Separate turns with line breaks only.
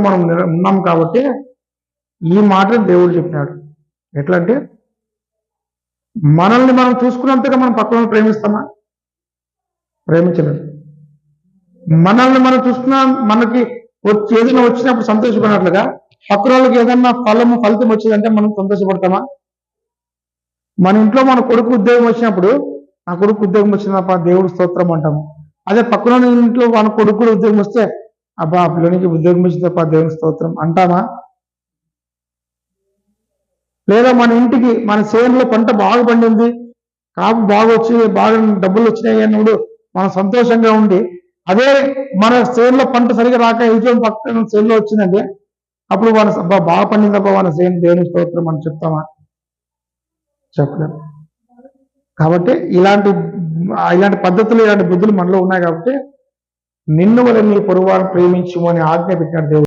మనం ఉన్నాం కాబట్టి ఈ మాట దేవుడు చెప్పినాడు. ఎట్లా అంటే, మనల్ని మనం చూసుకున్నంతగా మనం పక్కన ప్రేమిస్తామా? ప్రేమించలేదు. మనల్ని మనం చూసుకున్నా మనకి ఏదైనా వచ్చినప్పుడు సంతోషపడినట్లుగా పక్కన వాళ్ళకి ఏదన్నా ఫలితం వచ్చిందంటే మనం సంతోషపడతామా? మన ఇంట్లో మన కొడుకు ఉద్యోగం వచ్చినప్పుడు, నా కొడుకు ఉద్యోగం వచ్చిందప్ప దేవుడు స్తోత్రం అంటాము. అదే పక్కన ఇంట్లో మన కొడుకు కూడా ఉద్యోగం వస్తే, అబ్బా పిల్లనికి ఉద్యోగం వచ్చిందప్ప దేవుని స్తోత్రం అంటామా? లేదా మన ఇంటికి మన చేనులో పంట బాగా పండింది, కాపు బాగా వచ్చి బాగా డబ్బులు వచ్చినాయి అన్నప్పుడు మనం సంతోషంగా ఉండి, అదే మన చేనులో పంట సరిగా రాక ఇంట్లో పక్కన చేనులో వచ్చిందంటే అప్పుడు మన బాగా పండిందబ్బా మన చేను దేవుని స్తోత్రం అని చెప్తామా? చెప్పలేము. కాబట్టి ఇలాంటి పద్ధతులు, ఇలాంటి బుద్ధులు మనలో ఉన్నాయి కాబట్టి నిన్ను వల్ల నీ పొరుగువారిని ప్రేమించుము అని ఆజ్ఞ పెట్టినాడు దేవుడు.